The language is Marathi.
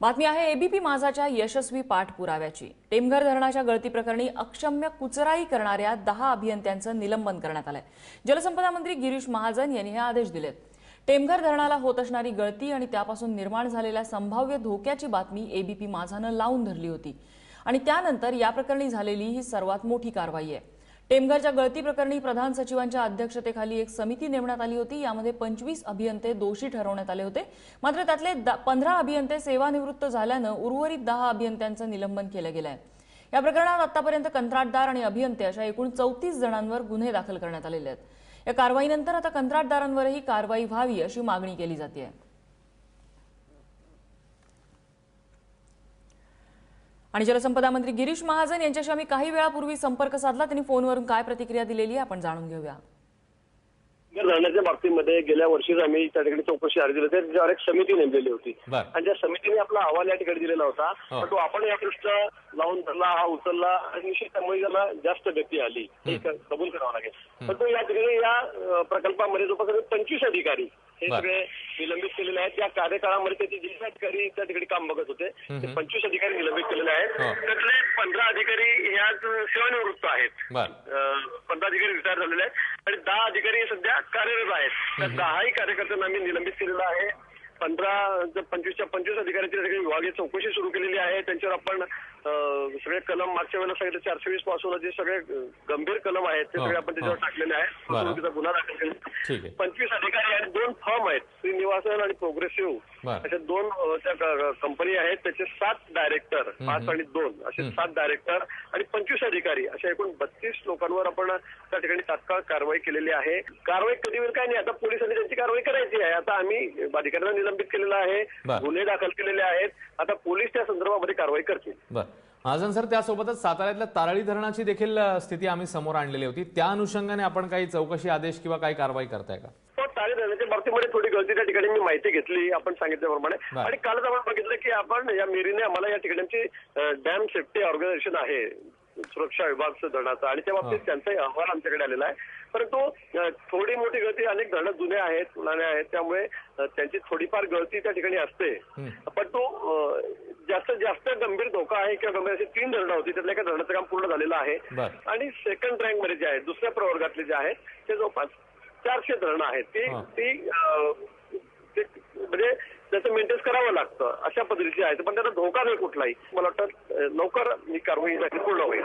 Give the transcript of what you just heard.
बातमी आहे एबीपी माझाच्या यशस्वी पाठपुराव्याची। टेमघर धरणाच्या गळती प्रकरणी अक्षम्य कुचराई करणाऱ्या 10 अभियंत्यांचं निलंबन करण्यात आलंय। जलसंपदा मंत्री गिरीश महाजन यांनी हे आदेश दिलेत। टेमघर धरणाला होत असणारी गळती आणि त्यापासून निर्माण झालेल्या संभाव्य धोक्याची बातमी एबीपी माझानं लावून धरली होती आणि त्यानंतर या प्रकरणी झालेली ही सर्वात मोठी कारवाई आहे। टेमघरच्या गळती प्रकरणी प्रधान सचिवांच्या अध्यक्षतेखाली एक समिती नेमण्यात आली होती। यामध्ये 25 अभियंते दोषी ठरवण्यात आले होते। मात्र त्यातले 15 अभियंते सेवानिवृत्त झाल्यानं उर्वरित 10 अभियंत्यांचं निलंबन केलं गेलं आहे। या प्रकरणात आतापर्यंत कंत्राटदार आणि अभियंते अशा एकूण 34 जणांवर गुन्हे दाखल करण्यात आलेले आहेत। या कारवाईनंतर आता कंत्राटदारांवरही कारवाई व्हावी अशी मागणी केली जाते। आणि जलसंपदा मंत्री गिरीश महाजन यांच्याशी आम्ही काही वेळापूर्वी संपर्क साधला। त्यांनी फोनवरून काय प्रतिक्रिया दिलेली आपण जाणून घेऊया। धरणाच्या बाबतीमध्ये गेल्या वर्षीच आम्ही त्या ठिकाणी चौकशी अर्ज दिले होते, ज्यावर एक समिती नेमलेली होती आणि त्या समितीने आपला अहवाल या ठिकाणी दिलेला होता। पण तो आपण या पृष्ठ लावून धरला, हा उचलला आणि निश्चित त्यामुळे त्याला जास्त गती आली, हे कबूल करावं लागेल। पण तो या ठिकाणी या प्रकल्पामध्ये जवळपास 25 अधिकारी हे सगळे निलंबित केलेले आहेत। त्या कार्यकाळामध्ये त्याचे जे अधिकारी त्या ठिकाणी काम बघत होते ते 25 अधिकारी निलंबित केलेले आहेत। त्यातले 15 अधिकारी ह्याच सेवानिवृत्त आहेत, 15 अधिकारी रिटायर झालेले आहेत आणि 10 अधिकारी सध्या कार्यरत आहेत। त्या 10ही कार्यकर्त्यांना आम्ही निलंबित केलेलं आहे। 25च्या 25 अधिकाऱ्यांची विभागीय चौकशी सुरू केलेली आहे। त्यांच्यावर आपण सगळे कलम मागच्या वेळेला सांगितलं 420 पासून जे सगळे गंभीर कलम आहेत ते सगळे आपण त्याच्यावर टाकलेले आहेत। फसवणुकीचा गुन्हा दाखल केला। 25 अधिकारी आहेत, 2 फर्म आहेत, श्रीनिवासन आणि प्रोग्रेसिव्ह अशा 2 त्या कंपनी आहेत। त्याचे 7 डायरेक्टर, 5 आणि 2 असे 7 डायरेक्टर आणि 25 अधिकारी अशा एकूण 32 लोकांवर आपण त्या ठिकाणी तात्काळ कारवाई केलेली आहे। कारवाई कधी होईल काय नाही, आता पोलिसांनी त्यांची कारवाई करायची आहे। आता आम्ही अधिकाऱ्यांना निलंबित केलेला आहे, गुन्हे दाखल केलेले आहेत। आता पोलीस त्या संदर्भामध्ये कारवाई करतील। महाजन सर, त्यासोबतच साताऱ्यातल्या तारळी धरणाची देखील स्थिती आम्ही समोर आणलेली होती। त्या अनुषंगाने आपण काही चौकशी आदेश किंवा काही कारवाई करताय का? तारळी धरणाच्या बाबतीमध्ये थोडी गळती त्या ठिकाणी मी माहिती घेतली आपण सांगितल्याप्रमाणे आणि कालच आपण बघितलं की आपण या मेरीने आम्हाला या ठिकाणाची डॅम सेफ्टी ऑर्गनायझेशन आहे सुरक्षा विभाग धरणाचा आणि त्या बाबतीत त्यांचाही अहवाल आमच्याकडे आलेला आहे। परंतु थोडी मोठी गळती, अनेक धरणं जुने आहेत, पुराणे आहेत, त्यामुळे त्यांची थोडीफार गळती त्या ठिकाणी असते। पण तो जास्तीत जास्त गंभीर धोका आहे किंवा गंभीर अशी 3 धरणं होती, त्यातल्या एका धरणाचं काम पूर्ण झालेलं आहे आणि सेकंड रँक मध्ये जे आहेत, दुसऱ्या प्रवर्गातले जे आहेत ते जवळपास 400 धरणं आहेत। ती म्हणजे त्याचं मेंटेनन्स करावं लागतं अशा पद्धतीची आहे, पण त्याचा धोका नाही कुठलाही। मला वाटतं लवकर ही कारवाई पूर्ण होईल।